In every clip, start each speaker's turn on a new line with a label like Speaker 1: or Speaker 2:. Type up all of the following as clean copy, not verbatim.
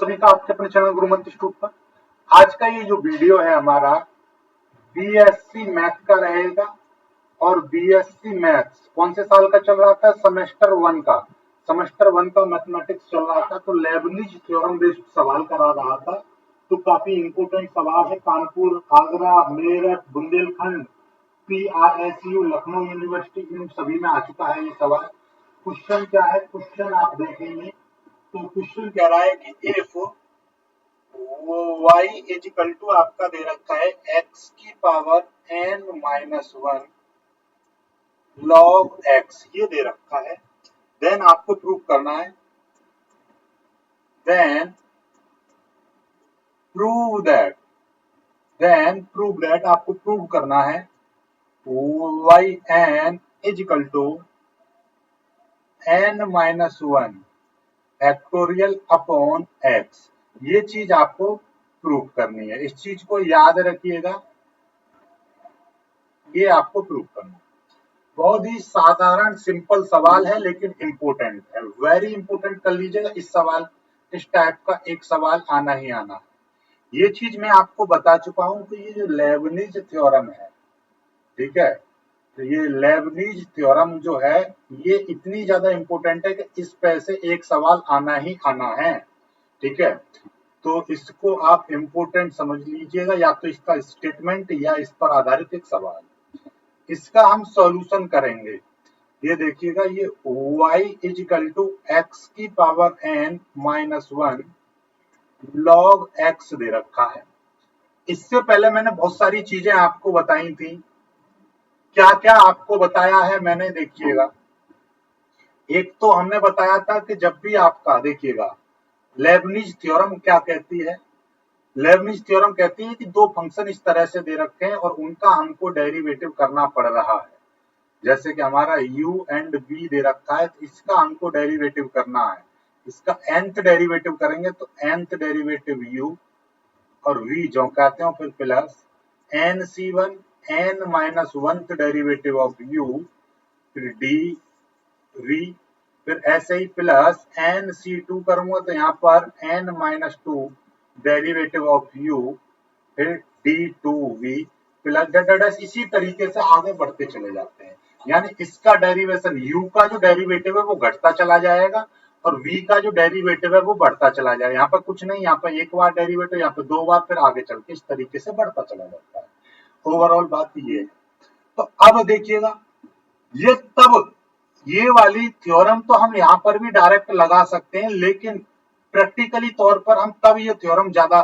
Speaker 1: सभी का आपके अपने चैनल गुरुमंत्र इंस्टीट्यूट पर। आज का ये जो वीडियो है हमारा बीएससी मैथ का रहेगा और बीएससी मैथ्स कौन से साल का चल रहा था? सेमेस्टर वन का मैथमेटिक्स चल रहा था। तो लेबनिज थ्योरम बेस्ड सवाल करा रहा था। तो काफी इंपोर्टेंट सवाल है। कानपुर, आगरा, मेरठ, बुंदेलखंड, PRSU, लखनऊ यूनिवर्सिटी, इन सभी में आ चुका है ये सवाल। क्वेश्चन क्या है? क्वेश्चन आप देखेंगे तो क्वेश्चन कह रहा है कि if y is equal to आपका दे रखा है x की पावर n-1 log x, ये दे रखा है। देन आपको प्रूव करना है, देन प्रूव दैट आपको प्रूव करना है yn is equal to n-1 factorial upon x। ये चीज आपको प्रूव करनी है। इस चीज को याद रखिएगा, ये आपको प्रूव करना है। बहुत ही साधारण सिंपल सवाल है लेकिन इंपोर्टेंट है, वेरी इंपोर्टेंट कर लीजिएगा। इस सवाल इस टाइप का एक सवाल आना ही आना है। ये चीज मैं आपको बता चुका हूं कि ये जो लेबनिज थ्योरम है, ठीक है, तो ये लेबनिज थ्योरम जो है ये इतनी ज्यादा इंपॉर्टेंट है कि इस पे से एक सवाल आना ही आना है, ठीक है। तो इसको आप इंपॉर्टेंट समझ लीजिएगा, या तो इसका स्टेटमेंट या इस पर आधारित एक सवाल। इसका हम सॉल्यूशन करेंगे। ये देखिएगा, ये y is equal to x की पावर n-1 log x दे रखा है। इससे पहले मैंने बहुत सारी चीजें आपको बताई थी। क्या क्या आपको बताया है मैंने? देखिएगा, एक तो हमने बताया था कि जब भी आपका, देखिएगा, लेबनिज थ्योरम क्या कहती है? लेबनिज थ्योरम कहती है कि दो फंक्शन इस तरह से दे रखे हैं और उनका हमको डेरिवेटिव करना पड़ रहा है। जैसे कि हमारा u एंड v दे रखा है, तो इसका हमको डेरिवेटिव करना है। इसका nth डेरिवेटिव करेंगे तो nth डेरिवेटिव u और v जो कहते हैं, फिर plus nc1 n-1th derivative of u, फिर dv, फिर ऐसे ही प्लस nc2 करूंगा तो यहाँ पर n-2 डेरिवेटिव ऑफ u, फिर d2v प्लस इसी तरीके से आगे बढ़ते चले जाते हैं। यानी इसका डेरिवेशन, u का जो डेरिवेटिव है वो घटता चला जाएगा और v का जो डेरिवेटिव है वो बढ़ता चला जाएगा। यहाँ पर कुछ नहीं, यहाँ पर एक बार डेरिवेटिव, यहाँ पर दो बार, फिर आगे चल के इस तरीके से बढ़ता चला जाता है। ओवरऑल बात ये है। तो अब देखिएगा, ये वाली थ्योरम तो हम यहाँ पर भी डायरेक्ट लगा सकते हैं, लेकिन प्रैक्टिकली तौर पर हम तब ये थ्योरम ज्यादा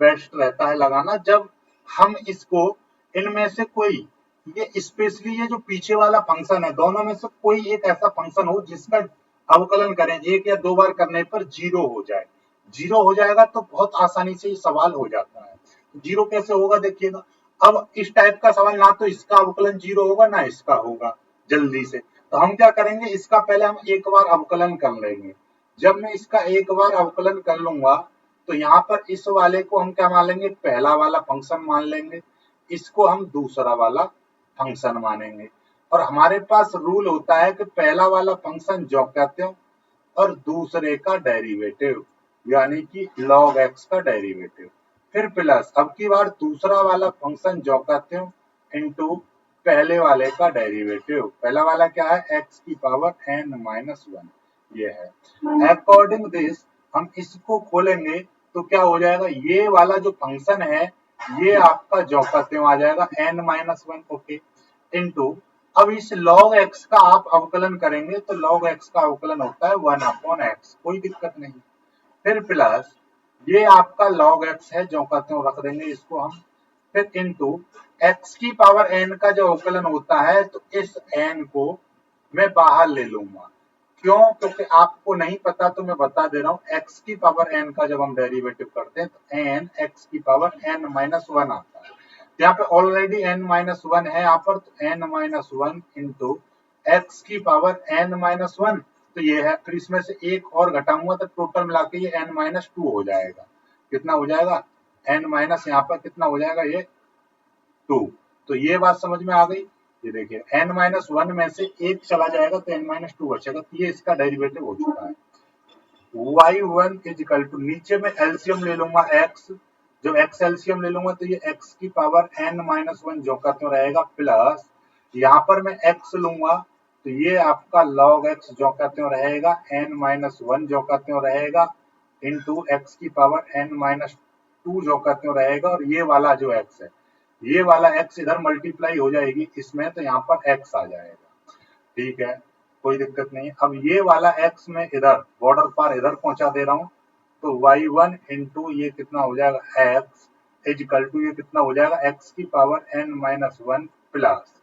Speaker 1: बेस्ट रहता है लगाना जब हम इसको, इनमें से कोई, ये स्पेशली ये जो पीछे वाला फंक्शन है, दोनों में से कोई एक ऐसा फंक्शन हो जिसका अवकलन करें एक या दो बार करने पर जीरो हो जाए। जीरो हो जाएगा तो बहुत आसानी से ये सवाल हो जाता है। जीरो कैसे होगा? देखिएगा, अब इस टाइप का सवाल ना तो इसका अवकलन जीरो होगा ना इसका होगा जल्दी से। तो हम क्या करेंगे, इसका पहले हम एक बार अवकलन कर लेंगे। जब मैं इसका एक बार अवकलन कर लूंगा तो यहाँ पर इस वाले को हम क्या मान लेंगे? पहला वाला फंक्शन मान लेंगे, इसको हम दूसरा वाला फंक्शन मानेंगे। और हमारे पास रूल होता है कि पहला वाला फंक्शन जो कहते हो और दूसरे का डेरिवेटिव, यानी कि log x का डेरिवेटिव, फिर प्लस अब की बार दूसरा वाला फंक्शन जो कहते हो इनटू पहले वाले का डेरिवेटिव। पहला वाला क्या है? x की पावर n-1, ये है। अकॉर्डिंग दिस हम इसको खोलेंगे तो क्या हो जाएगा? ये वाला जो फंक्शन है ये आपका जो कहते हो आ जाएगा n-1, ओके, इनटू अब इस log x का आप अवकलन करेंगे तो log x का अवकलन होता है 1/x, कोई दिक्कत नहीं। फिर प्लस ये आपका log x है जो कहते हो, रख देंगे इसको हम, फिर इनटू x की पावर n का जो अवकलन होता है तो इस n को मैं बाहर ले लूंगा। क्यों? क्योंकि आपको नहीं पता तो मैं बता दे रहा हूं, x की पावर n का जब हम डेरिवेटिव करते हैं तो n x की पावर n-1 आता है। यहाँ पे ऑलरेडी n-1 है यहाँ पर, तो n-1 इंटू एक्स की पावर n-1, तो ये है। फिर इसमें से एक और घटाऊंगा तो टोटल मिला के ये n-2 हो जाएगा। कितना हो जाएगा? n- यहाँ पर कितना हो जाएगा? ये 2। तो ये बात समझ में आ गई। ये देखिए, n-1 में से एक चला जाएगा तो n-2 बचेगा, तो ये इसका डेरिवेटिव हो चुका है। y1 इज इक्वल टू, नीचे में एलसीएम ले लूंगा x, जब x एलसीएम ले लूंगा तो ये x की पावर n-1 जो का त्यों रहेगा, प्लस यहाँ पर मैं x लूंगा तो ये आपका log x जो का त्यों रहेगा, n-1 जो का त्यों रहेगा, इंटू x की पावर n-2 जो का त्यों रहेगा, और ये वाला जो x है, ये वाला x इधर मल्टीप्लाई हो जाएगी इसमें, तो यहाँ पर x आ जाएगा। ठीक है, कोई दिक्कत नहीं। अब ये वाला x में इधर बॉर्डर पार इधर पहुंचा दे रहा हूं, तो y1 इंटू ये कितना हो जाएगा x इज इक्वल टू, ये कितना हो जाएगा, x की पावर n-1 प्लस,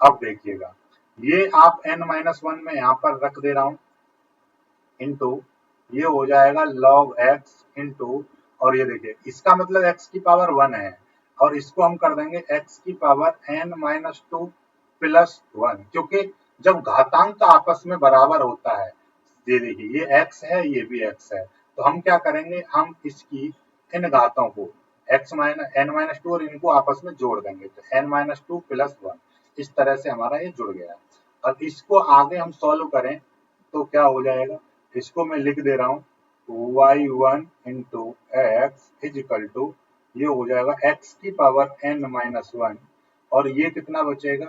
Speaker 1: अब देखिएगा ये आप n-1 में यहाँ पर रख दे रहा हूं, इंटू ये हो जाएगा log x इंटू, और ये देखिए इसका मतलब x की पावर 1 है, और इसको हम कर देंगे x की पावर n-2 प्लस 1, क्योंकि जब घातांक आपस में बराबर होता है, ये देखिए ये x है ये भी x है, तो हम क्या करेंगे, हम इसकी इन घातों को x n-2 और इनको आपस में जोड़ देंगे, तो n-2 प्लस 1, इस तरह से हमारा ये जुड़ गया। अब इसको आगे हम सॉल्व करें तो क्या हो जाएगा, इसको मैं लिख दे रहा हूँ y1 into x is equal to, ये हो जाएगा x की पावर n-1, और ये कितना बचेगा,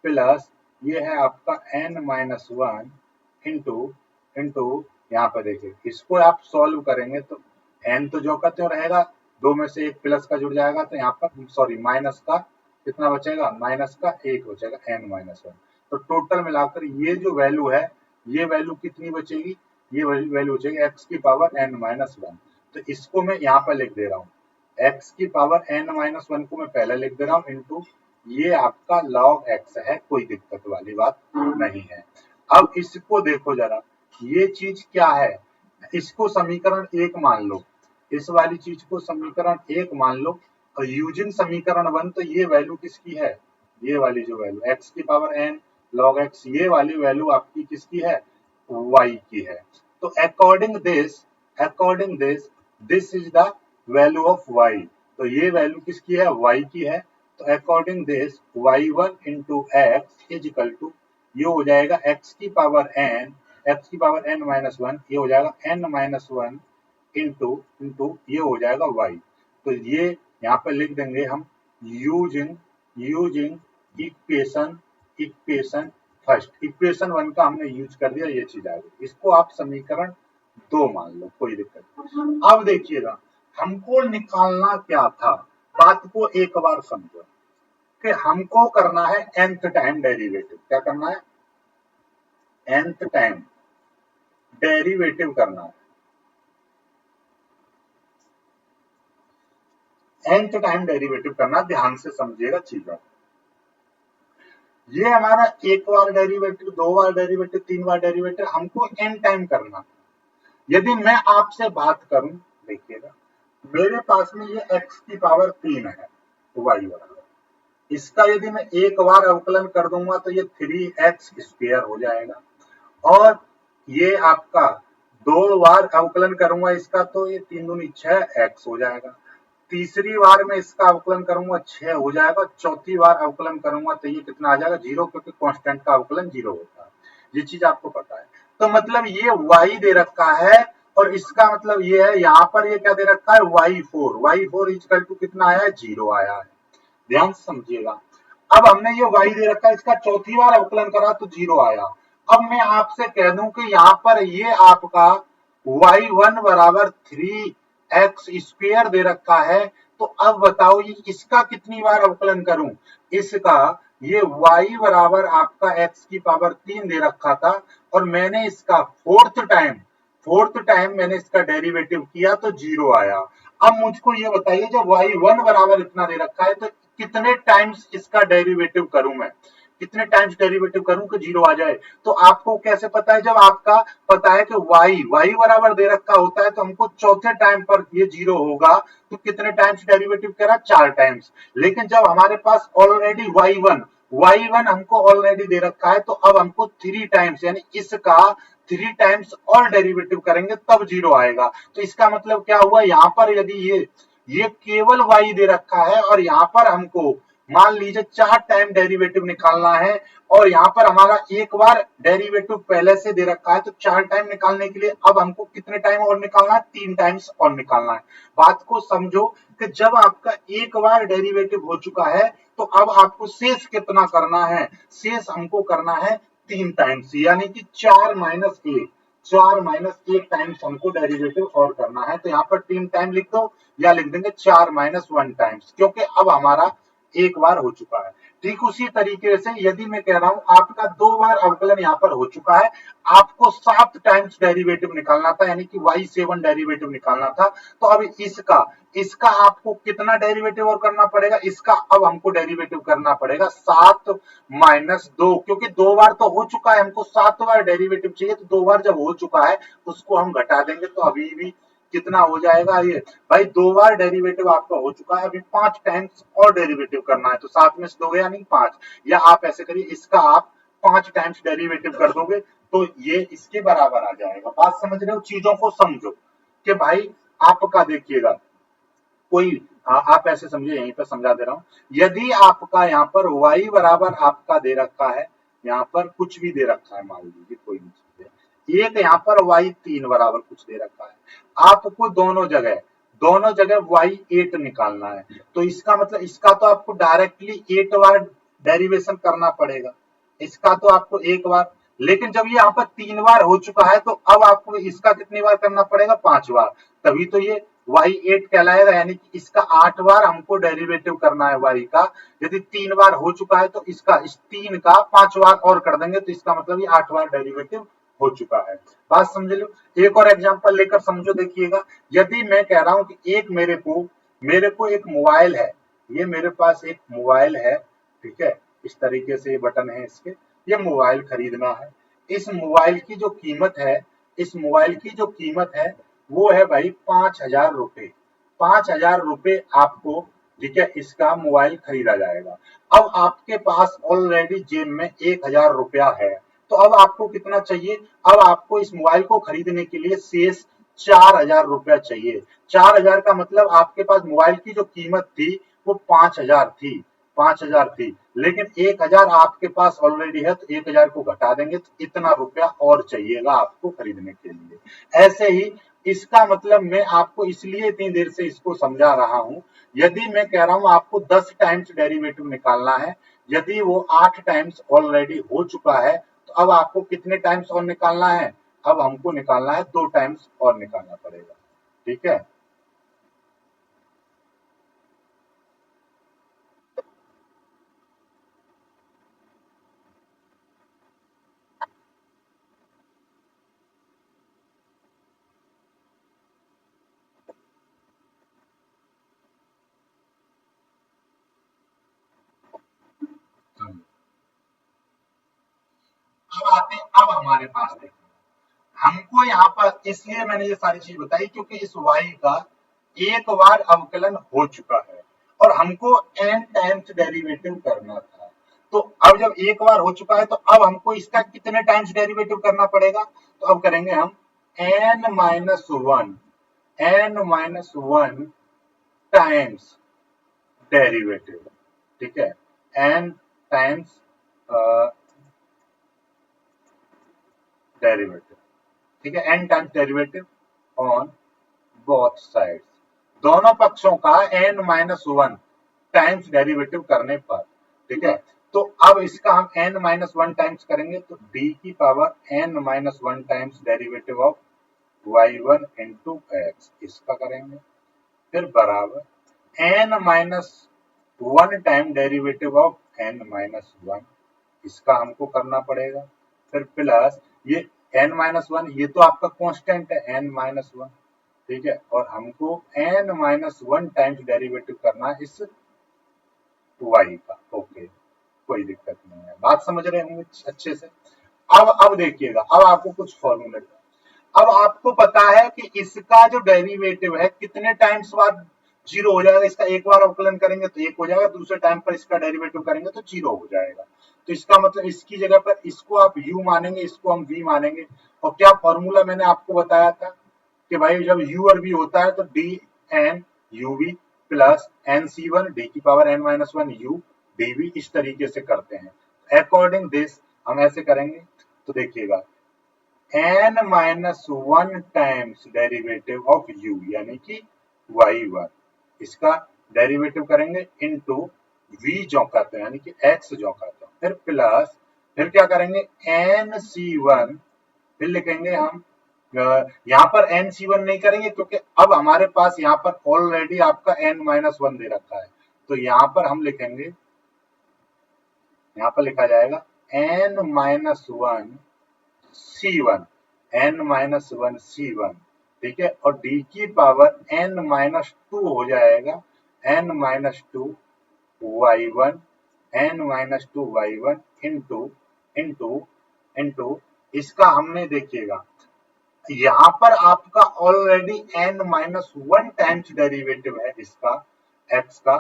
Speaker 1: प्लस ये है आपका n-1 इंटू इंटू, यहाँ पर देखिए इसको आप सॉल्व करेंगे तो n तो जो का त्यों रहेगा, दो में से एक प्लस का जुड़ जाएगा, तो यहाँ पर सॉरी माइनस का कितना बचेगा, माइनस का 1 बचेगा, n-1। तो टोटल मिलाकर ये जो वैल्यू है, ये वैल्यू कितनी बचेगी, ये वैल्यू बचेगी x की पावर n-1। तो इसको मैं यहाँ पर लिख दे रहा हूँ, x की पावर n-1 को मैं पहले लिख दे रहा हूँ, इंटू ये आपका log x है, कोई दिक्कत वाली बात नहीं है। अब इसको देखो जरा, ये चीज क्या है, इसको समीकरण 1 मान लो, इस वाली चीज को समीकरण 1 मान लो, और यूजिंग समीकरण 1 तो ये वैल्यू किसकी है, ये वाली जो वैल्यू x की पावर n log x, ये वाली वैल्यू आपकी किसकी है, y की है। तो according this is the value of y, तो ये वैल्यू किसकी है, y की है। तो according this y1 into x is equal to, ये हो जाएगा x की पावर n-1, ये हो जाएगा n-1 इंटू ये हो जाएगा y। तो ये यहाँ पे लिख देंगे हम यूजिंग इक्वेशन फर्स्ट, इक्वेशन 1 का हमने यूज कर दिया, ये चीज आ गई, इसको आप समीकरण 2 मान लो, कोई दिक्कत नहीं। अब देखिएगा हमको निकालना क्या था, बात को एक बार समझो कि हमको करना है nth टाइम डेरिवेटिव, क्या करना है, nth टाइम डेरिवेटिव करना है, nth टाइम डेरिवेटिव करना, ध्यान से समझिएगा चीजों। ये हमारा एक बार डेरिवेटिव, दो बार डेरिवेटिव, तीन बार डेरिवेटिव, हमको n टाइम करना। यदि मैं आपसे बात करूं, देखिएगा मेरे पास में ये x की पावर 3 है, y बराबर, इसका यदि मैं एक बार अवकलन कर दूंगा तो ये 3x स्क्वायर हो जाएगा, और ये आपका दो बार अवकलन करूंगा इसका तो ये 3 दूनी 6x हो जाएगा, तीसरी बार में इसका अवकलन करूंगा 6 हो जाएगा, चौथी बार अवकलन करूंगा तो ये कितना आ जाएगा, 0, क्योंकि कांस्टेंट का अवकलन 0 होता है, ये चीज आपको पता है। तो मतलब ये y दे रखा है, और इसका मतलब ये है यहाँ पर ये क्या दे रखा है, y4 इक्वल टू कितना आया है, 0 आया है, ध्यान से समझिएगा। अब हमने ये y दे रखा है, इसका चौथी बार अवकलन करा तो 0 आया। अब मैं आपसे कह दूं कि यहाँ पर ये आपका y1 बराबर 3x स्क्वायर दे रखा है, तो अब बताओ ये इसका कितनी बार अवकलन करूं, इसका ये y बराबर आपका x की पावर 3 दे रखा था, और मैंने इसका फोर्थ टाइम मैंने इसका डेरिवेटिव किया तो 0 आया। अब मुझको ये बताइए जब y1 बराबर इतना दे रखा है तो कितने टाइम्स इसका डेरिवेटिव करूं, मैं कितने टाइम्स डेरिवेटिव करूं कि 0 आ जाए। तो आपको कैसे पता है, जब आपका पता है कि y बराबर दे रखा होता है तो हमको चौथे टाइम पर ये 0 होगा, तो कितने टाइम्स डेरिवेटिव करा, 4 टाइम्स। लेकिन जब हमारे पास ऑलरेडी y1 हमको ऑलरेडी दे रखा है, तो अब हमको 3 टाइम्स यानी इसका 3 टाइम्स और डेरिवेटिव करेंगे तब 0 आएगा। तो इसका मतलब क्या हुआ, यहाँ पर यदि ये केवल y दे रखा है और यहाँ पर हमको मान लीजिए 4 टाइम डेरिवेटिव निकालना है और यहाँ पर हमारा एक बार डेरिवेटिव पहले से दे रखा है, तो 4 टाइम निकालने के लिए अब हमको कितने टाइम और निकालना है, 3 टाइम्स और निकालना है। बात को समझो कि जब आपका एक बार डेरिवेटिव हो चुका है तो अब आपको शेष कितना करना है, शेष हमको करना है 3 टाइम्स, यानी कि 4 - 1 टाइम्स हमको डेरिवेटिव और करना है। तो यहाँ पर 3 टाइम लिख दो या लिख देंगे 4 - 1 टाइम्स, क्योंकि अब हमारा एक बार हो चुका है। ठीक उसी तरीके से यदि मैं कह रहा हूं आपका 2 बार अवकलन यहाँ पर हो चुका है, आपको 7 टाइम्स डेरिवेटिव निकालना था, यानी कि y7 डेरिवेटिव निकालना था। तो अब इसका आपको कितना डेरिवेटिव और करना पड़ेगा, इसका अब हमको डेरिवेटिव करना पड़ेगा 7 - 2, क्योंकि 2 बार तो हो चुका है, हमको 7 बार डेरिवेटिव चाहिए। तो 2 बार जब हो चुका है उसको हम घटा देंगे तो अभी भी कितना हो जाएगा, ये भाई 2 बार डेरिवेटिव आपका हो चुका है, अभी 5 टाइम्स और डेरिवेटिव करना है। तो 7 में से 2 गया नहीं 5, या आप ऐसे करिए इसका आप 5 टाइम्स डेरिवेटिव कर दोगे तो ये इसके बराबर आ जाएगा। बात समझ रहे हो, चीजों को समझो कि भाई आपका देखिएगा कोई आप ऐसे समझिए, यहीं पर समझा दे रहा हूं। यदि आपका यहाँ पर y बराबर आपका दे रखा है, यहाँ पर कुछ भी दे रखा है, मान लीजिए कोई भी चीज है, एक यहाँ पर y3 बराबर कुछ दे रखा है, आपको दोनों जगह y8 निकालना है। तो इसका मतलब इसका तो आपको डायरेक्टली 8 बार डेरिवेशन करना पड़ेगा, इसका तो आपको एक बार, लेकिन जब ये यहाँ पर 3 बार हो चुका है तो अब आपको इसका कितनी बार करना पड़ेगा, 5 बार, तभी तो ये y8 कहलाएगा, यानी कि इसका 8 बार हमको डेरिवेटिव करना है y का। यदि 3 बार हो चुका है तो इसका इस 3 का 5 बार और कर देंगे, तो इसका मतलब ये 8 बार डेरिवेटिव हो चुका है। बात समझ लो, एक और एग्जांपल लेकर समझो, देखिएगा। यदि मैं कह रहा हूं कि एक मेरे को एक मोबाइल है, ये मेरे पास एक मोबाइल है, ठीक है, इस तरीके से ये बटन है इसके, ये मोबाइल खरीदना है। इस मोबाइल की जो कीमत है, इस मोबाइल की जो कीमत है वो है भाई 5,000 रुपए। 5,000 रुपए आपको, ठीक है, इसका मोबाइल खरीदा जाएगा। अब आपके पास ऑलरेडी जेब में 1,000 रुपया है, तो अब आपको कितना चाहिए, अब आपको इस मोबाइल को खरीदने के लिए शेष 4,000 रुपया चाहिए। 4,000 का मतलब आपके पास मोबाइल की जो कीमत थी वो 5,000 थी, लेकिन 1,000 आपके पास ऑलरेडी है, तो 1,000 को घटा देंगे तो इतना रुपया और चाहिएगा आपको खरीदने के लिए। ऐसे ही इसका मतलब मैं आपको इसलिए इतनी देर से इसको समझा रहा हूं, यदि मैं कह रहा हूं आपको 10 टाइम्स डेरिवेटिव निकालना है, यदि वो 8 टाइम्स ऑलरेडी हो चुका है, तो अब आपको कितने टाइम्स और निकालना है, अब हमको निकालना है 2 टाइम्स और निकालना पड़ेगा। ठीक है, अब आते हैं, अब हमारे पास देखिए, हमको यहाँ पर इसलिए मैंने ये सारी चीज बताई क्योंकि इस y का एक बार अवकलन हो चुका है और हमको n टाइम्स डेरिवेटिव करना था। तो अब जब एक बार हो चुका है तो अब हमको इसका कितने टाइम्स डेरिवेटिव करना पड़ेगा, तो अब करेंगे हम n - 1 टाइम्स डेरिवेटिव, ठीक है, n टाइम्स डेरिवेटिव, ठीक है, n times derivative on both sides, दोनों पक्षों का n - 1 टाइम्स डेरिवेटिव करने पर, ठीक है। तो अब इसका हम n - 1 टाइम्स करेंगे तो d की power n - 1 times derivative of y1 into x, इसका करेंगे, फिर बराबर n - 1 time derivative of n - 1, इसका हमको करना पड़ेगा, फिर प्लस ये n - 1, ये तो आपका कांस्टेंट है n - 1, ठीक है, और हमको n - 1 टाइम्स डेरिवेटिव करना है इस y का। ओके, कोई दिक्कत नहीं है, बात समझ रहे होंगे अच्छे से। अब देखिएगा, अब आपको कुछ फॉर्मूले, अब आपको पता है कि इसका जो डेरिवेटिव है कितने टाइम्स बाद जीरो हो जाएगा, इसका एक बार अवकलन करेंगे तो 1 हो जाएगा, दूसरे टाइम पर इसका डेरिवेटिव करेंगे तो 0 हो जाएगा। तो इसका मतलब इसकी जगह पर इसको आप u मानेंगे, इसको हम v मानेंगे। और क्या फॉर्मूला मैंने आपको बताया था कि भाई जब u और v होता है तो d n u v plus n c one d की पावर n - 1 u dv इस तरीके से करते हैं। अकॉर्डिंग दिस हम ऐसे करेंगे तो देखिएगा n-1 times derivative of u यानी कि y1 इसका डेरिवेटिव करेंगे इनटू v जो कहते हैं यानी कि x जो कहते हैं, फिर प्लस फिर क्या करेंगे nc1 फिर लिखेंगे हम यहाँ पर nc1 नहीं करेंगे क्योंकि अब हमारे पास यहाँ पर ऑलरेडी आपका n-1 दे रखा है, तो यहाँ पर हम लिखेंगे, यहाँ पर लिखा जाएगा n-1 c1 n-1 c1 ठीक है, और d की पावर n-2 हो जाएगा n-2 y1 n-2 y1 into into into इसका हमने देखिएगा यहाँ पर आपका ऑलरेडी n-1 टाइम्स डेरिवेटिव है इसका x का।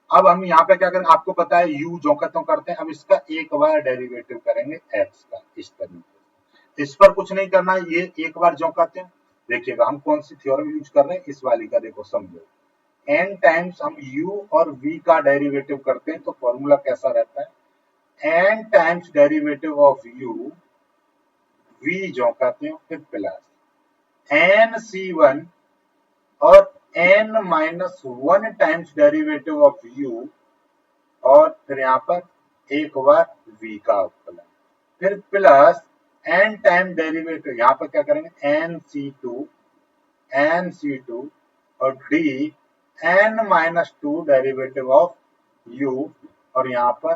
Speaker 1: अब हम यहाँ पे क्या करेंगे, आपको पता है u जो का तो करते हैं, अब इसका एक बार डेरिवेटिव करेंगे x का इस तरीके से। इस पर कुछ नहीं करना है, ये एक बार जो कहते हैं। देखिएगा हम कौन सी थ्योरम यूज कर रहे हैं, इस वाली का देखो समझो। n टाइम्स हम u और v का डेरिवेटिव करते हैं तो फॉर्मूला कैसा रहता है, n times derivative of u v जो कहते हैं फिर प्लस nc1 और n-1 times derivative of u और फिर यहाँ पर एक बार v का अवकलन, फिर प्लस n टाइम डेरिवेटिव यहाँ पर क्या करेंगे nc2 और d n-2 derivative of u और यहाँ पर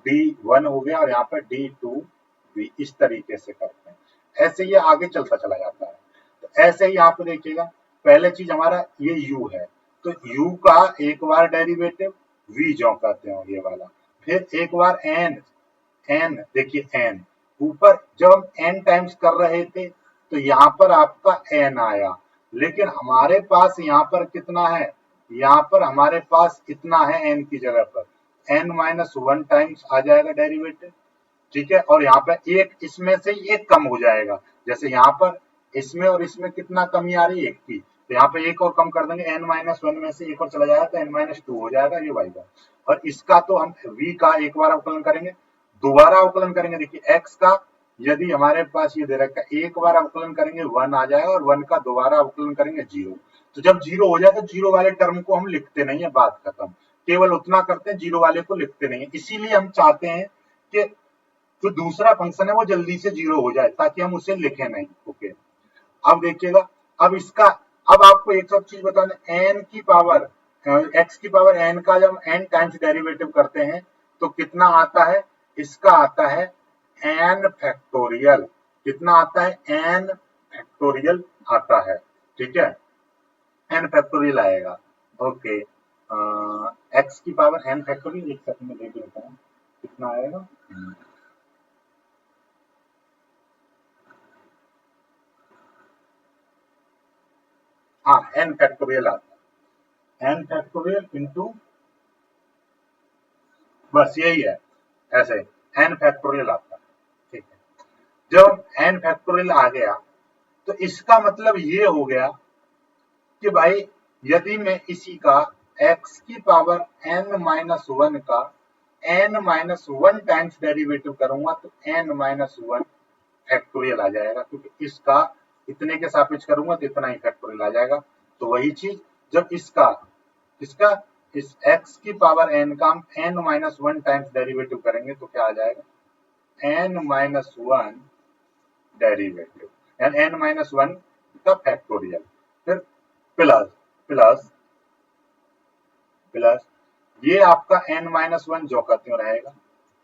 Speaker 1: d1 हो गया और यहाँ पर d2v इस तरीके से करते हैं। ऐसे ये आगे चलता चला जाता है। तो ऐसे ही यहाँ पे देखिएगा पहले चीज हमारा ये u है, तो u का एक बार डेरिवेटिव v जो कहते हैं ये वाला, फिर एक बार n देखिए n ऊपर जब हम n टाइम्स कर रहे थे तो यहाँ पर आपका n आया, लेकिन हमारे पास यहाँ पर कितना है, यहाँ पर हमारे पास इतना है n की जगह पर n-1 टाइम्स आ जाएगा डेरिवेटिव, ठीक है, और यहाँ पर एक इसमें से एक कम हो जाएगा, जैसे यहाँ पर इसमें और इसमें कितना कमी आ रही है, एक की, तो यहाँ पे एक और कम कर देंगे n-1 में से एक और चला जाएगा तो n-2 हो जाएगा ये y1। और इसका तो हम v का एक बार अवकलन करेंगे, दोबारा अवकलन करेंगे, देखिए x का यदि हमारे पास ये दे रखा है एक बार अवकलन करेंगे 1 आ जाएगा और 1 का दोबारा अवकलन करेंगे 0। तो जब 0 हो जाए तो 0 वाले टर्म को हम लिखते नहीं है, बात खत्म, केवल उतना करते हैं 0 वाले को लिखते नहीं है। इसीलिए हम चाहते हैं कि जो दूसरा फंक्शन है वो जल्दी से 0 हो जाए ताकि हम उसे लिखें नहीं। ओके, अब देखिएगा, अब इसका अब आपको एक सब चीज बताना, n की पावर x की पावर n का जब n टाइम्स डेरिवेटिव करते हैं तो कितना आता है, इसका आता है n फैक्टोरियल, कितना आता है n फैक्टोरियल आता है, ठीक है, n फैक्टोरियल आएगा। ओके, x की पावर n फैक्टोरियल, एक सेकंड में देख लेता हूँ कितना आएगा। हाँ, n फैक्टोरियल आता है, n फैक्टोरियल इंटू बस यही है, ऐसे n फैक्टोरियल आता है, ठीक है। जब n फैक्टोरियल आ गया तो इसका मतलब ये हो गया कि भाई यदि मैं इसी का x की पावर n-1 का n-1 टाइम्स डेरिवेटिव करूंगा तो n-1 फैक्टोरियल आ जाएगा, क्योंकि इसका इतने के सापेक्ष करूंगा तो इतना ही फैक्टोरियल आ जाएगा। तो वही चीज जब इसका इस x की पावर n का हम n-1 टाइम्स डेरिवेटिव करेंगे तो क्या आ जाएगा n-1 डेरिवेटिव यानी n-1 का फैक्टोरियल, फिर प्लस प्लस प्लस ये आपका n-1 जो का त्यों रहेगा,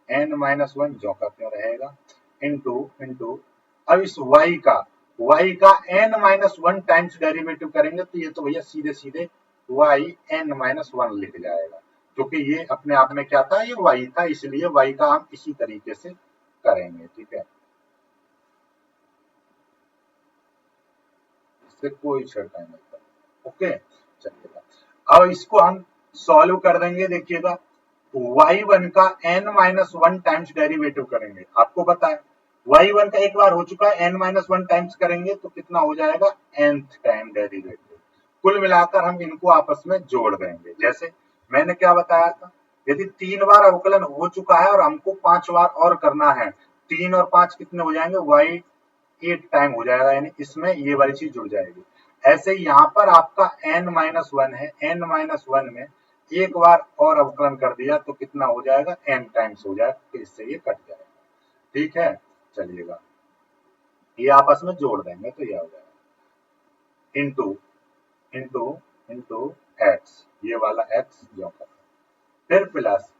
Speaker 1: n-1 जो का त्यों रहेगा इंटू अब इस y का n-1 टाइम्स डेरिवेटिव करेंगे तो ये तो भैया सीधे सीधे y n-1 लिख जाएगा, क्योंकि ये अपने आप में क्या था, ये y था, इसलिए y का हम इसी तरीके से करेंगे, ठीक है, इससे कोई छेड़छाड़ नहीं करेंगे। ओके, चलिएगा अब इसको हम सॉल्व कर देंगे। देखिएगा y1 का n-1 टाइम्स डेरिवेटिव करेंगे, आपको पता है y1 का एक बार हो चुका है, n-1 टाइम्स करेंगे तो कितना हो जाएगा nth टाइम डेरिवेटिव। कुल मिलाकर हम इनको आपस में जोड़ देंगे, जैसे मैंने क्या बताया था यदि 3 बार अवकलन हो चुका है और हमको 5 बार और करना है, 3 और 5 कितने हो जाएंगे, y 8 टाइम हो जाएगा, यानी इसमें ये वाली चीज जुड़ जाएगी। ऐसे ही यहाँ पर आपका n-1 है, n-1 में एक बार और अवकलन कर दिया तो कितना हो जाएगा, n टाइम्स हो जाएगा, तो इससे ये कट जाएगा। ठीक है, चलिएगा ये आपस में जोड़ देंगे तो ये हो जाएगा इंटू इंटू इंटू एक्स, ये वाला एक्स जो कर, फिर plus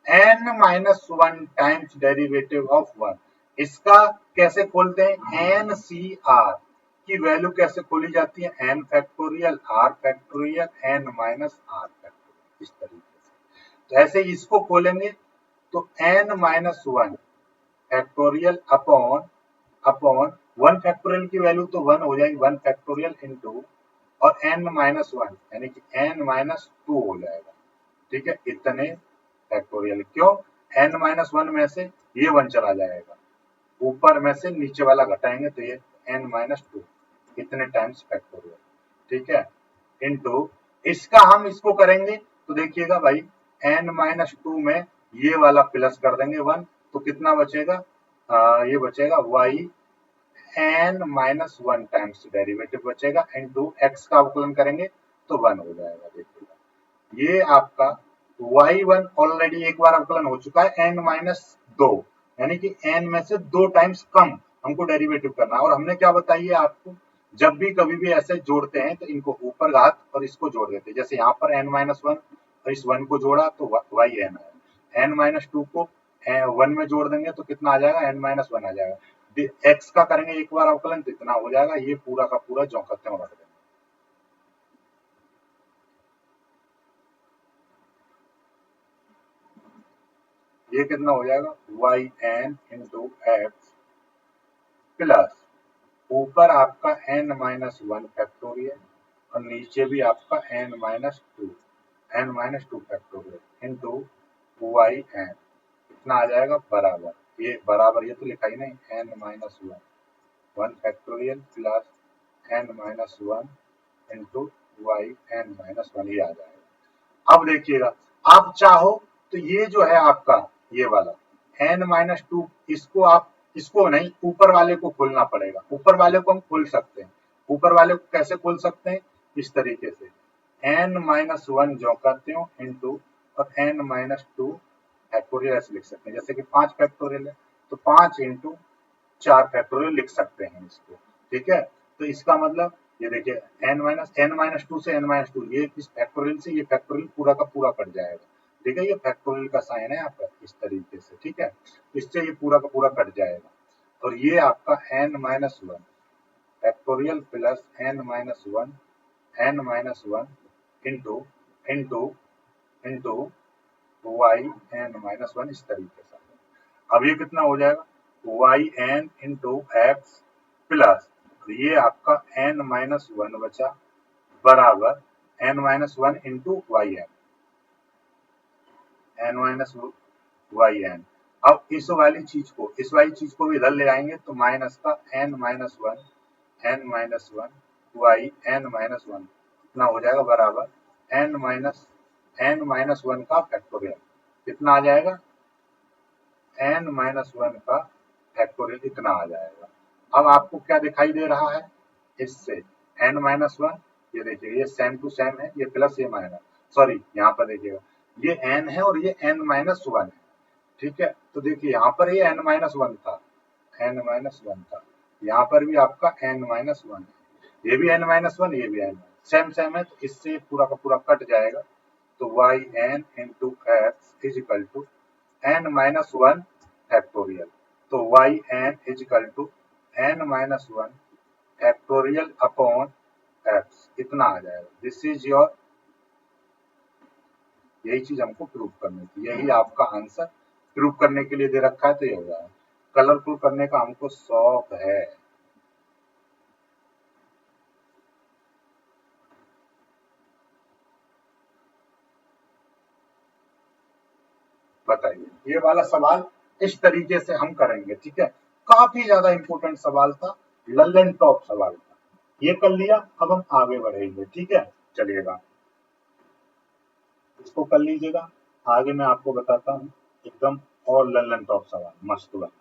Speaker 1: n-1 times derivative of 1। इसका कैसे खोलते हैं, एन सी आर की वैल्यू कैसे खोली जाती है, n factorial r factorial n minus r factorial, इस तरीके से। तो ऐसे इसको खोलेंगे तो n-1 factorial upon upon 1 factorial की वैल्यू तो 1 हो जाएगी, 1 फैक्टोरियल इंटू और n-1 यानी कि n-2 हो जाएगा। ठीक है, इतने फैक्टोरियल, क्यों, n-1 में से ये 1 चला जाएगा, ऊपर में से नीचे वाला घटाएंगे तो ये n-2 इतने टाइम्स फैक्टोरियल। ठीक है, इंटू इसका हम इसको करेंगे तो देखिएगा भाई n-2 में ये वाला प्लस कर देंगे 1 तो कितना बचेगा, ये बचेगा y n-1 टाइम्स डेरिवेटिव बचेगा इंटू x का अवकलन करेंगे तो 1 हो जाएगा। देखिएगा ये आपका y1 ऑलरेडी एक बार अवकलन हो चुका है, n-2 यानी कि n में से 2 टाइम्स कम हमको डेरिवेटिव करना है। और हमने क्या बताई है आपको, जब भी कभी भी ऐसे जोड़ते हैं तो इनको ऊपर घात और इसको जोड़ देते हैं, जैसे यहाँ पर n-1 और इस 1 को जोड़ा तो y n है, n-2 को 1 में जोड़ देंगे तो कितना आ जाएगा, n-1 आ जाएगा। x का करेंगे एक बार अवकलन तो इतना हो जाएगा, ये पूरा का पूरा जो करते हैं रख देंगे। ये कितना हो जाएगा, y n into x plus ऊपर आपका n-1 फैक्टोरियल और नीचे भी आपका n-2 factorial into y n, इतना आ जाएगा बराबर, ये बराबर ये तो लिखा ही नहीं, n-1 factorial plus n-1 into y n-1, ये आ जाएगा। अब देखिएगा आप चाहो तो ये जो है आपका ये वाला n-2 इसको आप इसको नहीं ऊपर वाले को खोलना पड़ेगा, ऊपर वाले को हम खोल सकते हैं। ऊपर वाले को कैसे खोल सकते हैं, इस तरीके से n-1 जो करते हो इंटू और n-2 फैक्टोरियल ऐसे लिख सकते हैं, जैसे कि 5 फैक्टोरियल है तो 5 इंटू 4 फैक्टोरियल लिख सकते हैं इसको। ठीक है, तो इसका मतलब ये देखिए n-2 से n-2 ये इस फैक्टोरियल से ये फैक्टोरियल पूरा का पूरा कट जाएगा। ठीक है, ये फैक्टोरियल का साइन है यहाँ पर इस तरीके से। ठीक है, इससे ये पूरा का पूरा कट जाएगा और ये आपका n-1 factorial plus n-1 into into into y n-1 इस तरीके से। अब ये कितना हो जाएगा, y n into x plus ये आपका n-1 बचा बराबर n-1 इंटू वाई n। अब इस वाली चीज को भी इधर ले आएंगे तो माइनस का n-1 y n-1 इतना हो जाएगा बराबर n-1 का फैक्टोरियल, कितना आ जाएगा, n-1 का फैक्टोरियल इतना आ जाएगा। अब आपको क्या दिखाई दे रहा है इससे, n-1 ये देखिए ये सेम टू सेम है, ये प्लस ये माइनस, सॉरी यहाँ पर देखिएगा ये n है और ये n-1 है। ठीक है, तो देखिए यहाँ पर ये n-1 था, यहाँ पर भी आपका n-1 है, ये भी n-1 ये भी n सेम सेम है, तो इससे पूरा का पूरा कट जाएगा। तो y n into x is equal to n-1 factorial, तो y n is equal to n-1 factorial upon x इतना आ जाएगा। दिस इज योर, यही चीज हमको प्रूव करनी थी, यही आपका आंसर प्रूव करने के लिए दे रखा है, तो ये हो जाएगा। कलरफुल करने का हमको शौक है। बताइए, ये वाला सवाल इस तरीके से हम करेंगे। ठीक है, काफी ज्यादा इंपॉर्टेंट सवाल था, लल्लन टॉप सवाल था, ये कर लिया। अब हम आगे बढ़ेंगे। ठीक है, चलिएगा इसको कर लीजिएगा। आगे मैं आपको बताता हूँ एकदम और लल्लन टॉप सवाल मस्त वाला।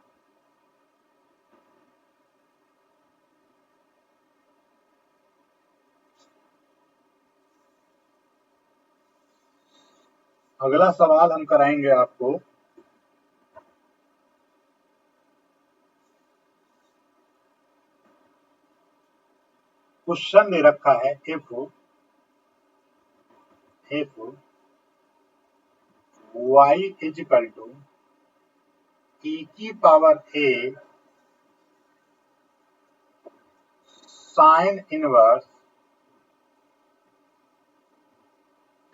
Speaker 1: अगला सवाल हम कराएंगे आपको क्वेश्चन दे रखा है if y is equal to e की power a sine inverse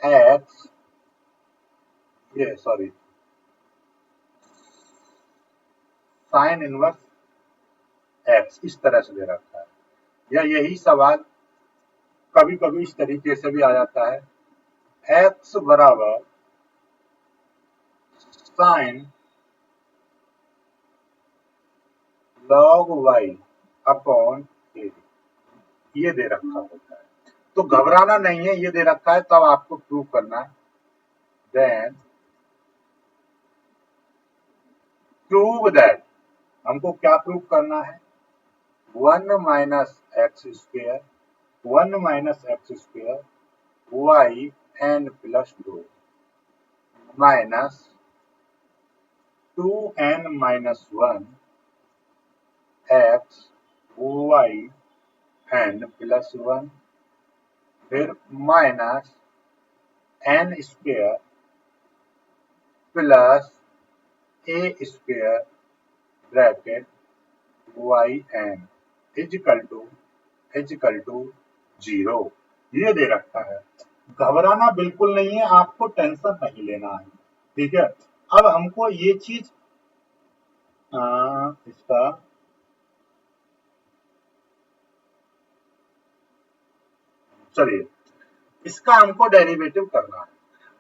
Speaker 1: x, ये सॉरी साइन इनवर्स x इस तरह से दे रखा है, या यही सवाल कभी कभी इस तरीके से भी आ जाता है x बराबर sine log y upon a, ये दे रखा होता है। तो घबराना नहीं है, ये दे रखा है तब आपको प्रूव करना है। देन प्रूव दैट, हमको क्या प्रूव करना है, 1 minus x square y n plus 2 minus 2n minus 1 x y n plus 1 फिर minus n square plus a square bracket y n is equal to 0, ये दे रखा है। घबराना बिल्कुल नहीं है, आपको टेंशन नहीं लेना है, ठीक है। अब हमको ये चीज इसका चलिए इसका हमको डेरिवेटिव करना है।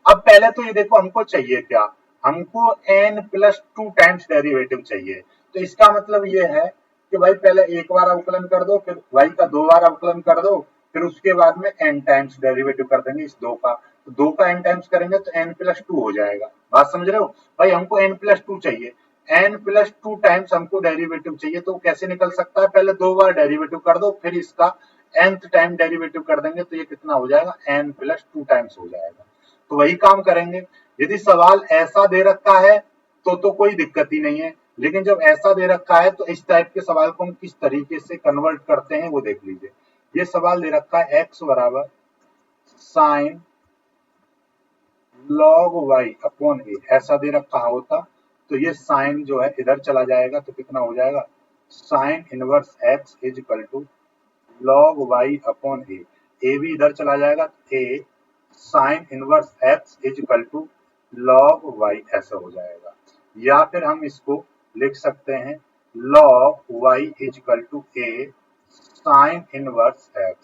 Speaker 1: अब पहले तो ये देखो हमको चाहिए क्या, हमको n प्लस 2 टाइम्स डेरिवेटिव चाहिए। तो इसका मतलब ये है कि भाई पहले एक बार अवकलन कर दो, फिर y का 2 बार अवकलन कर दो, फिर उसके बाद में n टाइम्स डेरिवेटिव कर देंगे इस 2 का। तो 2 का n टाइम्स करेंगे तो n प्लस 2 हो जाएगा। बात समझ रहे हो भाई, हमको n प्लस 2 चाहिए, n प्लस 2 टाइम्स हमको डेरिवेटिव चाहिए। तो कैसे निकल सकता है, पहले 2 बार डेरिवेटिव कर दो, फिर इसका nth टाइम डेरिवेटिव कर देंगे तो ये कितना हो जाएगा, n प्लस 2 टाइम्स हो जाएगा। तो वही काम करेंगे। यदि सवाल ऐसा दे रखा है तो कोई दिक्कत ही नहीं है, लेकिन जब ऐसा दे रखा है तो इस टाइप के सवाल को हम किस तरीके से कन्वर्ट करते हैं वो देख लीजिए। ये सवाल दे रखा है x बराबर sine log y upon a, ऐसा दे रखा होता तो ये साइन जो है इधर चला जाएगा तो कितना हो जाएगा, sine inverse x is equal to log y upon a भी इधर चला जाएगा, a sine inverse x is equal to log y ऐसा हो जाएगा। या फिर हम इसको लिख सकते हैं log y is equal to a sine inverse x।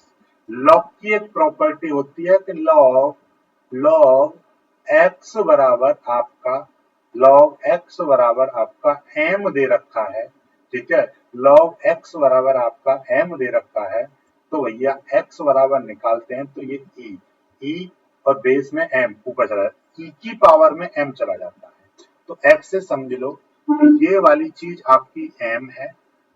Speaker 1: log की एक प्रॉपर्टी होती है कि log x बराबर आपका m दे रखा है, ठीक है। log x बराबर आपका m दे रखा है, तो भैया x बराबर निकालते हैं तो ये e और बेस में m ऊपर चला जाता है, e की पावर में m चला जाता है। तो x से समझ लो कि ये वाली चीज आपकी m है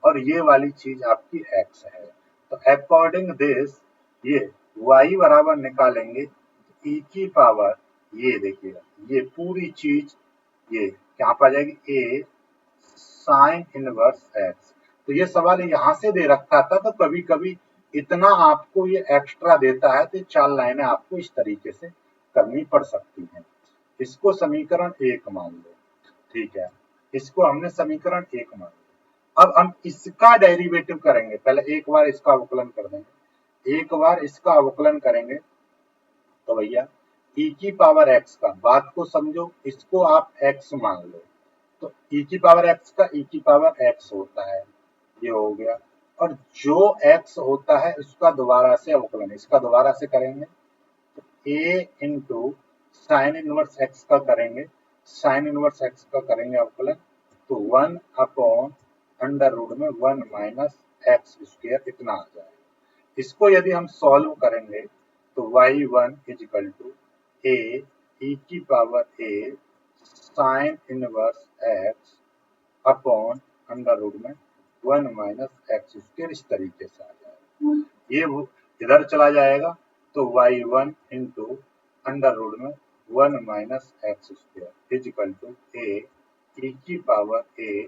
Speaker 1: और ये वाली चीज आपकी x है। तो अकॉर्डिंग दिस ये y बराबर निकालेंगे e की पावर, ये देखिएगा ये पूरी चीज ये क्या आ जाएगी, a साइन इनवर्स x। तो ये सवाल यहाँ से दे रखा था तो कभी कभी इतना आपको ये एक्स्ट्रा देता है तो 4 लाइनें आपको इस तरीके से करनी पड़ सकती हैं। इसको समीकरण 1 मान लो, ठीक है, इसको हमने समीकरण 1 मान लिया। अब हम इसका डेरिवेटिव करेंगे, पहले एक बार इसका अवकलन कर देंगे, एक बार इसका अवकलन करेंगे तो भैया e की पावर x का, बात को समझो, इसको आप x मान लो तो e की पावर x का e की पावर x होता है, ये हो गया। और जो x होता है उसका दोबारा से अवकलन, इसका दोबारा से करेंगे तो a into sine inverse x का करेंगे, साइन इनवर्स x का करेंगे अवकलन तो 1 अपॉन अंडर रूट में 1 माइनस एक्स स्क्वायर इतना आ जाएगा। इसको यदि हम सॉल्व करेंगे तो y1 is equal to a e की power a sine inverse x upon under root में 1 माइनस एक्स स्क्वायर, इस तरीके से आ जाएगा। ये इधर चला जाएगा तो y1 इंटू अंडर रूट में 1 minus x square is equal to a e की power a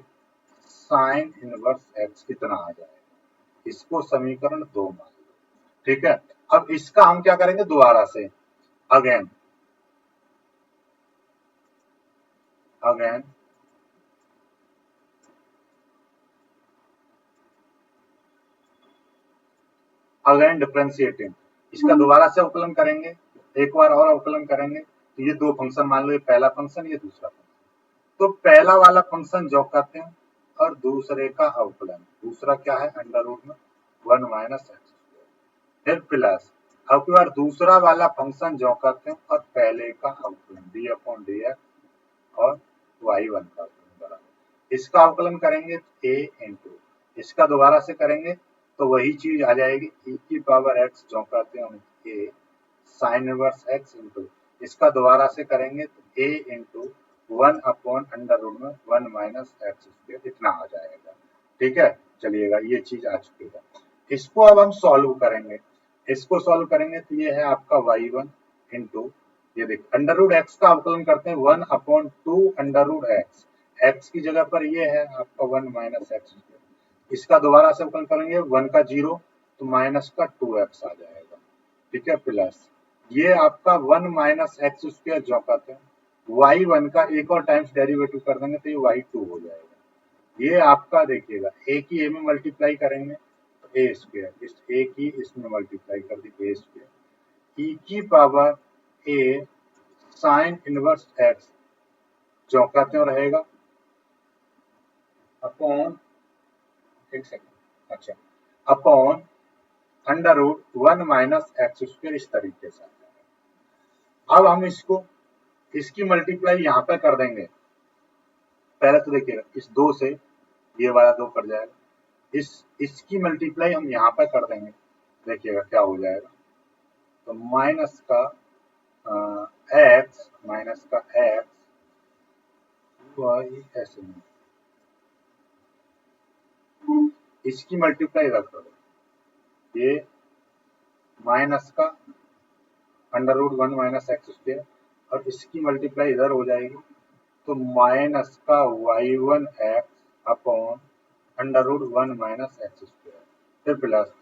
Speaker 1: sine inverse x कितना आ जाएगा। इसको समीकरण 2 मान लो, ठीक है। अब इसका हम क्या करेंगे दोबारा से, अगेन डिफरेंशिएटिंग, इसका दोबारा से अवकलन करेंगे, एक बार और अवकलन करेंगे। तो ये दो फंक्शन मान लो, ये पहला फंक्शन, ये दूसरा फंक्शन। तो पहला वाला फंक्शन जो करते हैं और दूसरे का अवकलन, दूसरा क्या है अंडर रूट में 1 माइनस एक्स स्क्वायर, फिर प्लस अब की बार दूसरा वाला फंक्शन जो करते हैं और पहले का अवकलन डी अपॉन डी एक्स और y1 का अवकलन बराबर, इसका अवकलन करेंगे a इंटू, इसका दोबारा से करेंगे तो वही चीज आ जाएगी e की पावर x जो करते हैं हम a sine inverse x into, इसका दोबारा से करेंगे तो a into 1 upon under root में 1 माइनस एक्स स्क्वायर, इतना आ जाएगा, ठीक है। चलिएगा ये चीज आ चुकी है। इसको अब हम सॉल्व करेंगे, इसको सॉल्व करेंगे तो ये है आपका y1 इंटू, ये देखिए अंडर रूट एक्स का अवकलन करते हैं 1 upon 2 under root x, x की जगह पर ये है आपका 1 माइनस एक्स, इसका दोबारा से अवकलन करेंगे 1 का 0 तो माइनस का 2x आ जाएगा, ठीक है। प्लस ये आपका 1 माइनस एक्स स्क्वायर जो कहते हैं y1 का एक और टाइम्स डेरिवेटिव कर देंगे तो ये y2 हो जाएगा। ये आपका देखिएगा a की a में मल्टीप्लाई करेंगे तो a स्क्वायर, इस a की इसमें मल्टीप्लाई कर दी a स्क्वायर e की power a sine inverse x जो कहते हैं रहेगा अपॉन, एक सेकंड, अच्छा, upon under root 1 minus x square, इस तरीके से आ जाएगा। अब हम इसको, इसकी मल्टीप्लाई यहाँ पे कर देंगे, पहले तो देखिएगा इस 2 से ये वाला 2 कट जाएगा, इसकी मल्टीप्लाई हम यहाँ पे कर देंगे, देखिएगा क्या हो जाएगा। तो माइनस का एक्स माइनस का एक्स ऐसे नहीं, इसकी मल्टीप्लाई रख दो, ये माइनस का under root 1 minus x square और इसकी मल्टीप्लाई इधर हो जाएगी तो माइनस का y1 x upon under root 1 minus x square, फिर प्लस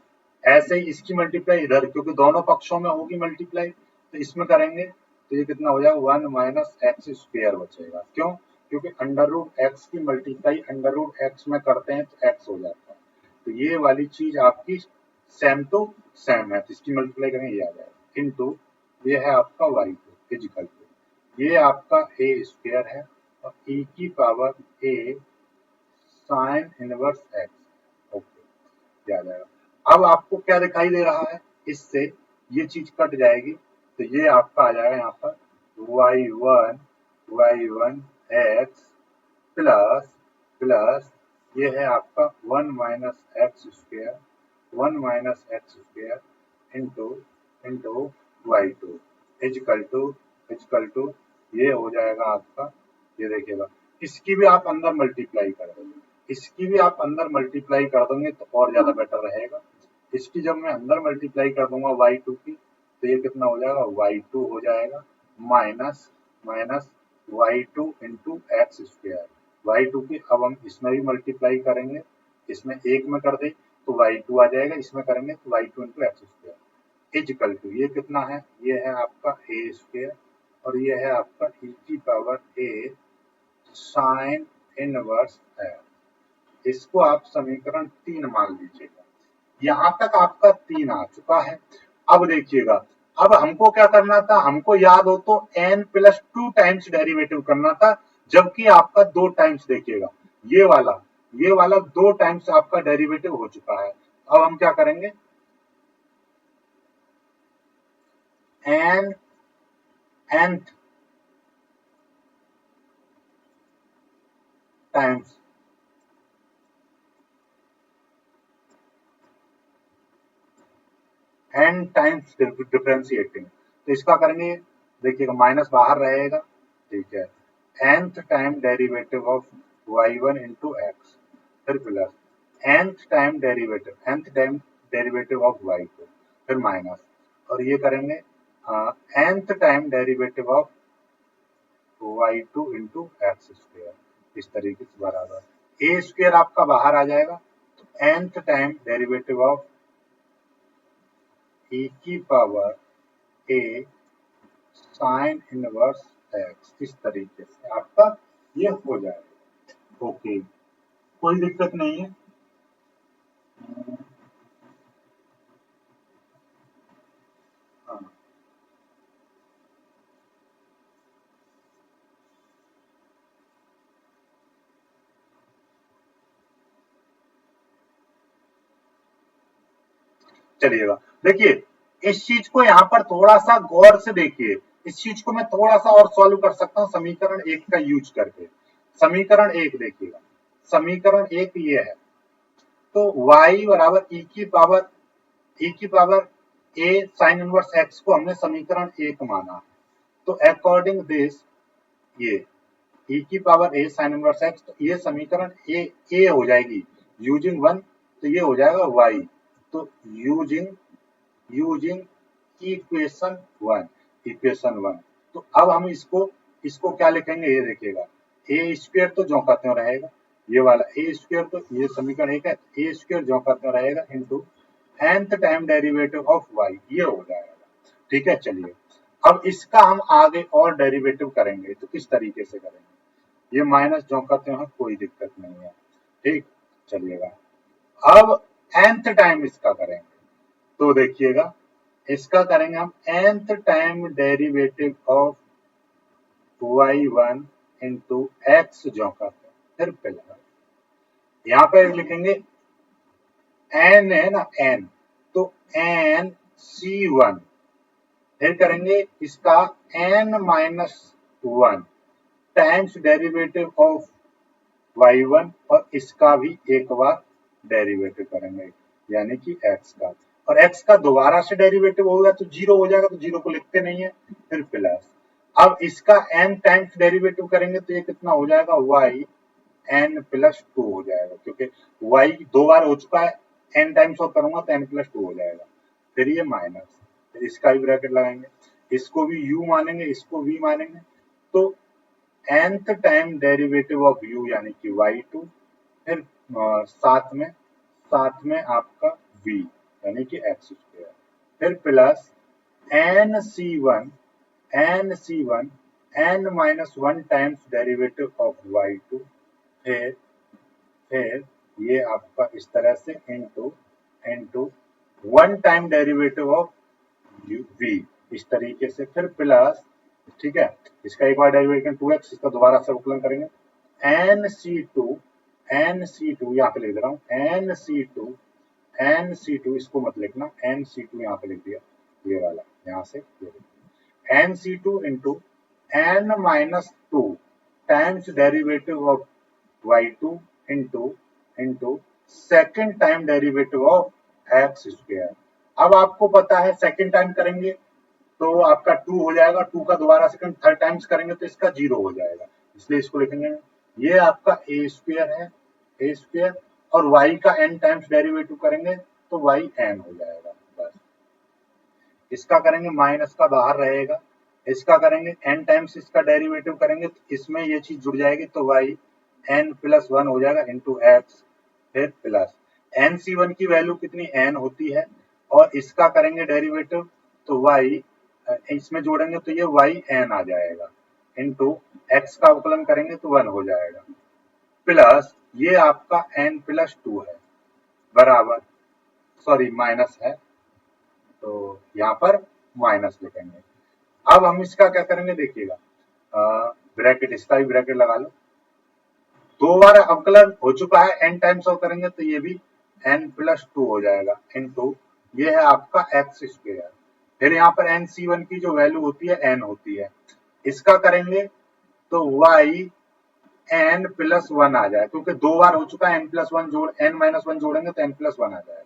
Speaker 1: ऐसे ही इसकी मल्टीप्लाई इधर, क्योंकि दोनों पक्षों में होगी मल्टीप्लाई तो इसमें करेंगे तो ये कितना हो जाएगा 1 माइनस एक्स स्क्वायर बचेगा। क्यों? क्योंकि अंडर रूट एक्स की मल्टीप्लाई अंडर रूट एक्स में करते हैं तो एक्स हो जाता है, तो ये वाली चीज आपकी सेम टू सेम है, तो इसकी मल्टीप्लाई करेंगे ये आ जाएगा इनटू, ये है आपका y2 फिजिकल, ये आपका a स्क्वायर है और e की power a sine inverse x, okay ये आ जाएगा। अब आपको क्या दिखाई दे रहा है, इससे ये चीज कट जाएगी तो ये आपका आ जाएगा यहाँ पर y1 x प्लस प्लस ये है आपका 1 minus x square 1 minus x square into into y2 is equal to ये हो जाएगा आपका, ये देखिएगा इसकी भी आप अंदर मल्टीप्लाई कर दोगे, इसकी भी आप अंदर मल्टीप्लाई कर दोगे तो और ज्यादा बेटर रहेगा। इसकी जब मैं अंदर मल्टीप्लाई कर दूंगा y2 की तो ये कितना हो जाएगा y2 हो जाएगा minus minus y2 into x square, y2 की अब हम इसमें भी मल्टीप्लाई करेंगे, इसमें एक में कर दे तो y2 आ जाएगा, इसमें करेंगे तो y2 into x square is equal to ये कितना है, ये है आपका a स्क्वायर और ये है आपका e की पावर a साइन इनवर्स है। इसको आप समीकरण 3 मान लीजिएगा। यहां तक आपका 3 आ चुका है। अब देखिएगा, अब हमको क्या करना था, हमको याद हो तो n प्लस 2 टाइम्स डेरिवेटिव करना था, जबकि आपका 2 टाइम्स देखिएगा ये वाला 2 टाइम्स आपका डेरिवेटिव हो चुका है। अब हम क्या करेंगे, nth times n times differentiating, तो इसका करेंगे देखिएगा माइनस बाहर रहेगा, ठीक है, nth time derivative of y1 into x, फिर plus nth time derivative of y2, फिर माइनस, और ये करेंगे nth time derivative of y2 into x square, इस तरीके से बराबर ए स्क्वायर आपका बाहर आ जाएगा, तो nth time derivative of e की power a sine inverse x, इस तरीके से आपका ये हो जाएगा। ओके, कोई दिक्कत नहीं है। हाँ, चलिएगा, देखिए इस चीज को यहाँ पर थोड़ा सा गौर से देखिए, इस चीज को मैं थोड़ा सा और सॉल्व कर सकता हूँ समीकरण एक का यूज करके। समीकरण एक देखिएगा, समीकरण एक ये है, तो y बराबर e की power a sine inverse x को हमने समीकरण एक माना है, तो अकॉर्डिंग दिस ये e की power a sine inverse x, तो ये समीकरण a हो जाएगी यूजिंग वन, तो ये हो जाएगा y, तो यूजिंग इक्वेशन वन, तो अब हम इसको क्या लिखेंगे, ये देखिएगा ए स्क्वायर तो जो का त्यों रहेगा, ये वाला ए स्क्वायर, तो ये समीकरण एक है, ए स्क्वायर जो का त्यों रहेगा into nth time derivative of y, ये हो जाएगा, ठीक है। चलिए अब इसका हम आगे और डेरिवेटिव करेंगे, तो किस तरीके से करेंगे, ये माइनस जो का त्यों है, कोई दिक्कत नहीं है, ठीक। चलिएगा अब nth टाइम इसका करेंगे, तो देखिएगा इसका करेंगे हम nth time derivative of y1 into x जो का, फिर प्लस, यहाँ पे लिखेंगे n है ना n, तो n c1, फिर करेंगे इसका n minus one times derivative of y1, और इसका भी एक बार डेरिवेटिव करेंगे, यानी कि x का, और x का दोबारा से डेरिवेटिव होगा तो जीरो हो जाएगा, तो जीरो को लिखते नहीं है, फिर प्लस, अब इसका n टाइम्स डेरिवेटिव करेंगे तो ये कितना हो जाएगा, y n प्लस टू हो जाएगा, क्योंकि y दो बार हो चुका है, n टाइम्स और करूंगा तो n प्लस टू हो जाएगा, फिर ये माइनस, फिर इसका भी ब्रैकेट लगाएंगे, इसको भी u मानेंगे, इसको v मानेंगे, तो nth time derivative of u यानी कि y2, फिर साथ में आपका v यानी कि एक्स स्क्वायर, फिर plus n c1 n minus one times derivative of y2, फिर ये आपका इस तरह से into one time derivative of v, इस तरीके से, फिर प्लस, ठीक है, इसका एक बार डेरिवेटिव 2x, इसका दोबारा से अवकलन करेंगे nc2 यहाँ पे लिख दे रहा हूँ nc2 इसको मत लिखना, nc2 यहाँ पे लिख दिया, ये वाला यहाँ से nc2 into n minus two times derivative of y2 into second time derivative of x square. अब आपको पता है सेकेंड टाइम करेंगे तो आपका 2 हो जाएगा, 2 का दोबारा सेकंड थर्ड टाइम्स करेंगे तो इसका 0 हो जाएगा, इसलिए इसको लिखेंगे, ये आपका ए स्क्वायर है, ए स्क्वायर, और y का n टाइम्स डेरिवेटिव करेंगे तो y n हो जाएगा, बस। इसका करेंगे माइनस का बाहर रहेगा, इसका करेंगे n टाइम्स इसका डेरिवेटिव करेंगे तो इसमें ये चीज जुड़ जाएगी, तो y n प्लस वन हो जाएगा इंटू एक्स, फिर प्लस nc1 की वैल्यू कितनी n होती है, और इसका करेंगे डेरिवेटिव तो y इसमें जोड़ेंगे तो ये y n आ जाएगा, इंटू x का अवकलन करेंगे तो 1 हो जाएगा, प्लस ये आपका n प्लस टू है, बराबर, सॉरी माइनस है, तो यहाँ पर माइनस लिखेंगे। अब हम इसका क्या करेंगे, देखिएगा ब्रैकेट, इसका भी ब्रैकेट लगा लो, दो बार अवकलन हो चुका है, n टाइम्स और करेंगे तो ये भी n प्लस टू हो जाएगा, इंटू ये है आपका एक्स स्क्वायर, फिर यहाँ पर nc1 की जो वैल्यू होती है n होती है, इसका करेंगे तो y n प्लस वन आ जाए, क्योंकि दो बार हो चुका है, n प्लस वन जोड़ n माइनस वन जोड़ेंगे तो n प्लस वन आ जाएगा,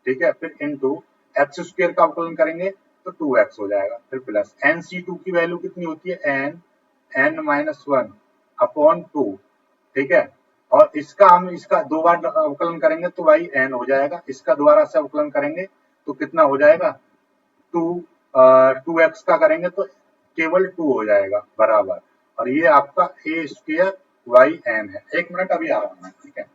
Speaker 1: ठीक है, फिर इंटू एक्स स्क्वायर का अवकलन करेंगे तो 2x हो जाएगा, फिर प्लस nc2 की वैल्यू कितनी होती है n-1 अपॉन 2, ठीक है। और इसका हम इसका दो बार अवकलन करेंगे तो भाई n हो जाएगा, इसका दोबारा से अवकलन करेंगे तो कितना हो जाएगा 2x का करेंगे तो केवल 2 हो जाएगा बराबर, और ये आपका a स्क्वायर वाई एन है। एक मिनट अभी आ रहा हूं मैं, ठीक है।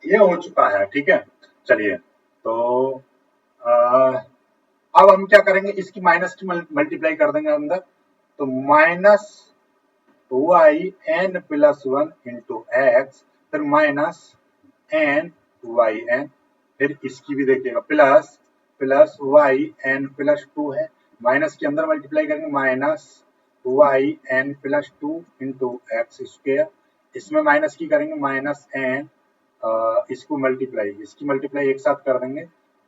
Speaker 1: ये हो चुका है, ठीक है। चलिए, तो अब हम क्या करेंगे, इसकी माइनस की मल्टीप्लाई कर देंगे अंदर, तो minus y n plus 1 into x, फिर माइनस एन वाई एन, फिर इसकी भी देखिएगा plus plus y n plus 2 है, माइनस के अंदर मल्टीप्लाई करेंगे minus y n plus 2 into x square, इसमें माइनस की करेंगे माइनस एन, इसको मल्टीप्लाई इसकी मल्टीप्लाई एक साथ कर देंगे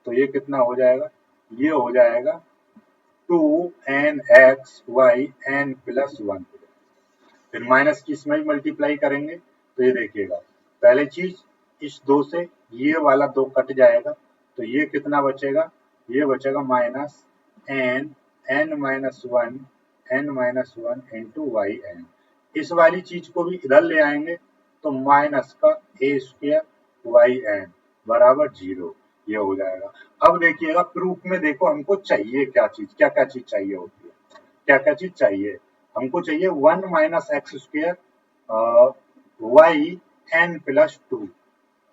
Speaker 1: तो ये कितना हो जाएगा, ये हो जाएगा 2n(x)(y)n प्लस 1, फिर माइनस की इसमें भी मल्टीप्लाई करेंगे तो ये देखिएगा, पहले चीज इस 2 से ये वाला 2 कट जाएगा तो ये कितना बचेगा, ये बचेगा minus n-1 into Y N, इस वाली चीज को भी इधर ले आएंगे तो माइनस का ए स्क्वायर वाई एन बराबर 0, ये हो जाएगा। अब देखिएगा प्रूफ में, देखो हमको चाहिए क्या चीज, क्या क्या चीज चाहिए होती है, क्या क्या चीज चाहिए, हमको चाहिए 1 minus x square y n plus 2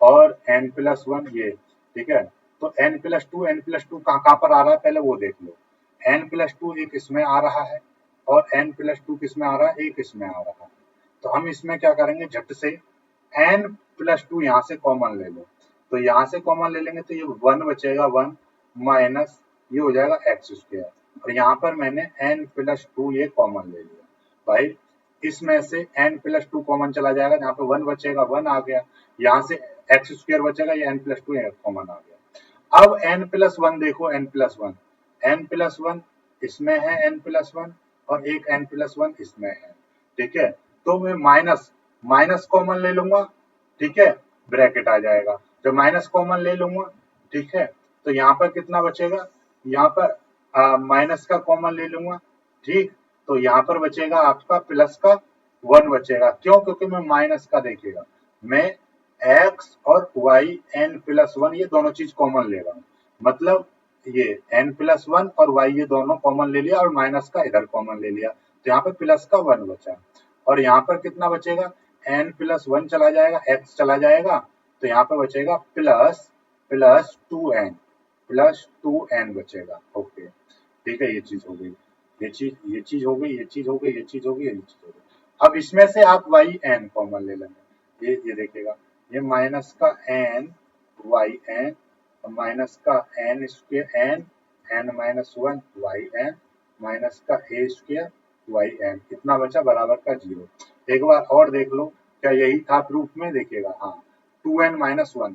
Speaker 1: और n प्लस 1 ये, ठीक है। तो n प्लस 2 कहाँ पर आ रहा है पहले वो देख लो, n प्लस 2 एक इसमें आ रहा है और n प्लस 2 किसमें आ रहा है, एक इसमें आ रहा है। तो हम इसमें क्या करेंगे, झट से n प्लस 2 यहाँ से कॉमन ले लो, तो यहाँ से कॉमन ले लेंगे तो ये 1 बचेगा, 1 माइनस ये हो जाएगा एक्स स्क्वायर, और यहाँ पर मैंने n प्लस 2 ये कॉमन ले लिया भाई, इसमें से n प्लस 2 कॉमन चला जाएगा, यहाँ पे 1 बचेगा, 1 आ गया, यहाँ से एक्स स्क्वायर बचेगा, ये n प्लस 2 कॉमन आ गया। अब n प्लस 1 देखो, n प्लस 1 इसमें है, n प्लस 1 और एक n प्लस 1 इसमें है, ठीक है। तो मैं माइनस माइनस कॉमन ले लूंगा, ठीक है, ब्रैकेट आ जाएगा, जब माइनस कॉमन ले लूंगा, ठीक है, तो यहाँ पर कितना बचेगा, यहाँ पर माइनस का कॉमन ले लूंगा, ठीक, तो यहाँ पर बचेगा आपका प्लस का 1 बचेगा, क्यों, क्योंकि मैं माइनस का देखिएगा, मैं x और y n प्लस 1 ये दोनों चीज कॉमन ले रहा हूँ, मतलब ये n प्लस 1 और y ये दोनों कॉमन ले लिया और माइनस का इधर कॉमन ले लिया, तो यहाँ पे प्लस का 1 बचा, और यहाँ पर कितना बचेगा, n प्लस 1 चला जाएगा, x चला जाएगा, तो यहाँ पे बचेगा प्लस प्लस 2n बचेगा, ओके, ठीक है, ये चीज हो गई, ये चीज हो गई, ये चीज हो गई, ये चीज हो गई, ये चीज हो गई। अब इसमें से आप वाई एन कॉमन ले लेंगे, ये देखिएगा, ये माइनस का एन वाई एन और माइनस का n square n minus 1 y n minus का ए स्क्वायर वाई एन, कितना बचा, बराबर का 0। एक बार और देख लो, क्या यही था प्रूफ में, देखिएगा, हाँ 2n-1 था,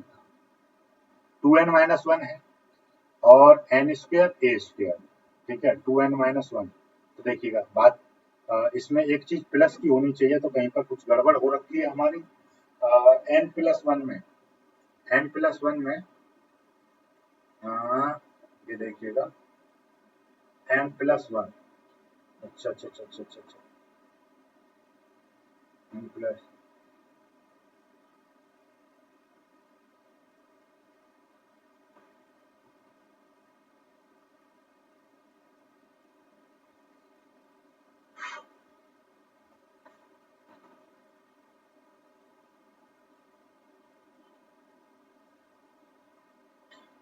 Speaker 1: 2n-1 है और n स्क्वायर ए स्क्वायर, ठीक है, 2n-1, तो देखिएगा बात इसमें एक चीज प्लस की होनी चाहिए, तो कहीं पर कुछ गड़बड़ हो रखी है हमारी, n प्लस 1 में, n प्लस 1 में ये देखिएगा n प्लस 1, अच्छा अच्छा अच्छा अच्छा अच्छा, n plus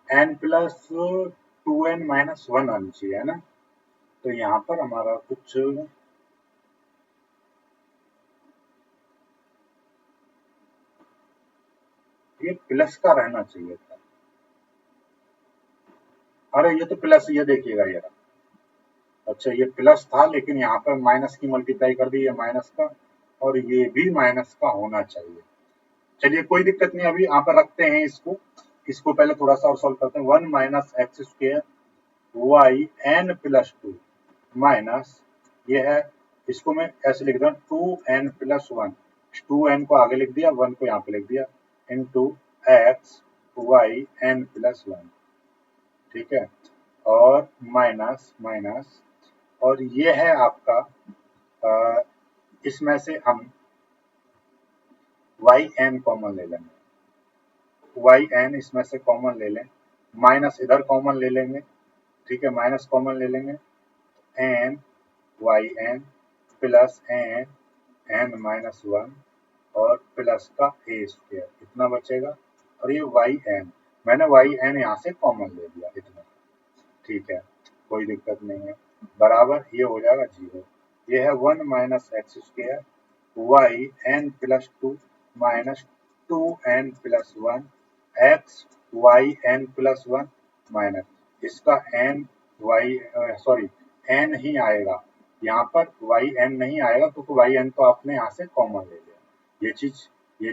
Speaker 1: n plus 2n-1 आनी चाहिए, है ना, तो यहाँ पर हमारा कुछ ये प्लस का रहना चाहिए था, अरे ये तो प्लस, ये देखिएगा, ये रहा, अच्छा ये प्लस था लेकिन यहाँ पर माइनस की मल्टीप्लाई कर दी, ये माइनस का और ये भी माइनस का होना चाहिए। चलिए कोई दिक्कत नहीं, अभी यहाँ पर रखते हैं इसको पहले थोड़ा सा और सॉल्व करते हैं। 1 minus x square y n plus 2 minus ये है, इसको मैं ऐसे लिख दूँ 2n प्लस 1, 2n को आगे लिख दिया, 1 को यहाँ पे लिख दिया, into x y n plus 1, ठीक है, और माइनस माइनस, और ये है आपका इसमें से हम वाई एन कॉमन ले लेंगे, वाई एन इसमें से कॉमन ले लें, माइनस इधर कॉमन ले लेंगे, ठीक है, माइनस कॉमन ले लेंगे, n y n plus n n minus 1 और प्लस का ए स्क्वायर, इतना बचेगा, और ये वाई एन, मैंने वाई एन यहाँ से कॉमन ले लिया इतना, ठीक है, कोई दिक्कत नहीं है, बराबर ये हो जाएगा 0। ये है 1 minus x square y n plus 2 minus 2n plus 1 x y n plus 1 minus, इसका एन वाई सॉरी एन ही आएगा, यहाँ पर वाई एन नहीं आएगा क्योंकि वाई एन तो आपने यहाँ से कॉमन ले लिया, ये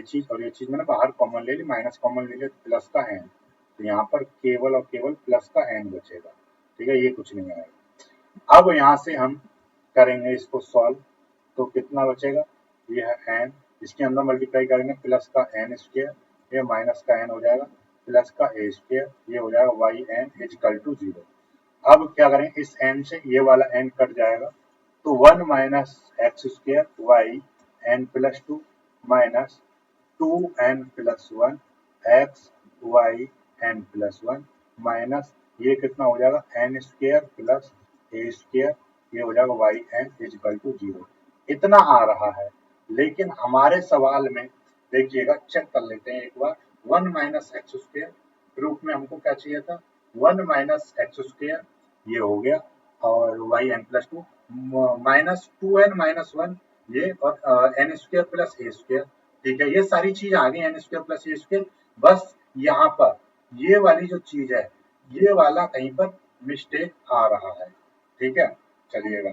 Speaker 1: चीज और ये चीज मैंने बाहर कॉमन ले ली, माइनस कॉमन ले लिया, प्लस का एन, तो यहाँ पर केवल और केवल प्लस का एन बचेगा, ठीक है, ये कुछ नहीं आएगा। अब यहाँ से हम करेंगे इसको सॉल्व, तो कितना बचेगा, ये है एन, इसके अंदर मल्टीप्लाई करेंगे प्लस का एन स्क्वायर, ये माइनस का एन हो जाएगा, प्लस का ए स्क्वायर, ये हो जाएगा वाई एन इक्वल टू 0। अब क्या करें, इस एन से ये वाला एन कट जाएगा, तो 1 minus x square y n plus 2 minus 2n plus 1 x y n plus 1 minus ये कितना हो जाएगा n square plus a square, ये हो जाएगा वाई एन इक्वल टू 0, इतना आ रहा है। लेकिन हमारे सवाल में देखिएगा, चेक कर लेते हैं एक बार, 1 माइनस एक्स स्क्वायर प्रूफ में हमको क्या चाहिए था, 1 माइनस एक्स स्क्वायर ये हो गया और y n plus 2 minus 2n minus 1 ये और n square plus a square, ठीक है, ये सारी चीज आ गई n square plus a square, बस यहाँ पर ये वाली जो चीज है ये वाला कहीं पर मिस्टेक आ रहा है, ठीक है, चलिएगा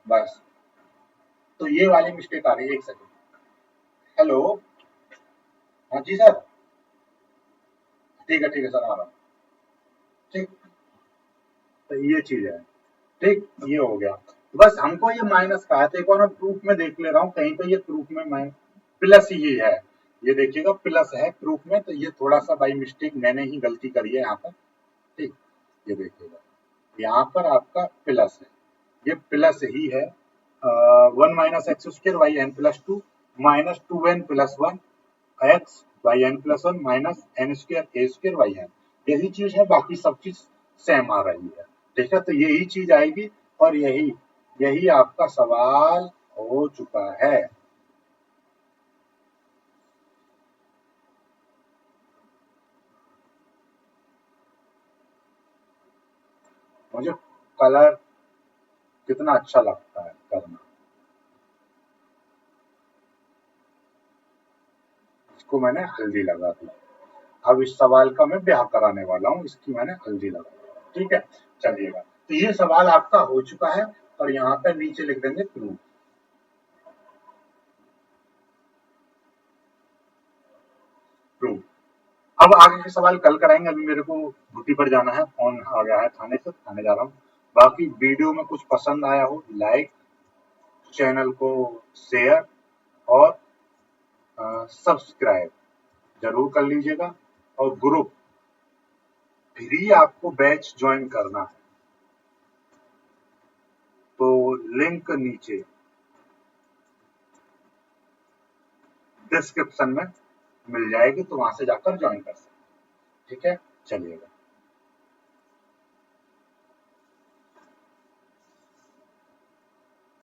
Speaker 1: बस, तो ये वाली मिस्टेक आ रही है, एक सेकंड, हेलो, हाँ जी सर, ठीक है सर आ रहा हूँ, ठीक, तो ये चीज है, ठीक, ये हो गया, बस हमको ये माइनस का है, तो एक बार मैं प्रूफ में देख ले रहा हूँ, कहीं पे ये प्रूफ में माइनस प्लस ही है, ये देखिएगा प्लस है प्रूफ में, तो ये थोड़ा सा बाई मिस्टेक मैंने ही गलती करी है यहाँ पर, ठीक, ये देखिएगा यहाँ पर आपका प्लस है, ये प्लस ही है, 1 minus x square y n plus 2 minus 2n plus 1 x y n plus 1 minus n square a square y n, यही चीज है, बाकी सब चीज सेम आ रही है, ठीक है, तो यही चीज आएगी और यही यही आपका सवाल हो चुका है। मुझे कलर कितना अच्छा लगता है करना, इसको मैंने हल्दी लगा दी, अब इस सवाल का मैं ब्याह कराने वाला हूँ, इसकी मैंने हल्दी लगा दी, ठीक है, चलिएगा, तो ये सवाल आपका हो चुका है और यहाँ पे नीचे लिख देंगे प्रूफ, प्रूफ, अब आगे के सवाल कल कराएंगे, अभी मेरे को ड्यूटी पर जाना है, फोन आ गया है थाने से, थाने जा रहा हूँ, बाकी वीडियो में कुछ पसंद आया हो लाइक, चैनल को शेयर और सब्सक्राइब जरूर कर लीजिएगा, और ग्रुप फ्री आपको बैच ज्वाइन करना है तो लिंक नीचे डिस्क्रिप्शन में मिल जाएगी, तो वहां से जाकर ज्वाइन कर सकते, ठीक है, चलिएगा।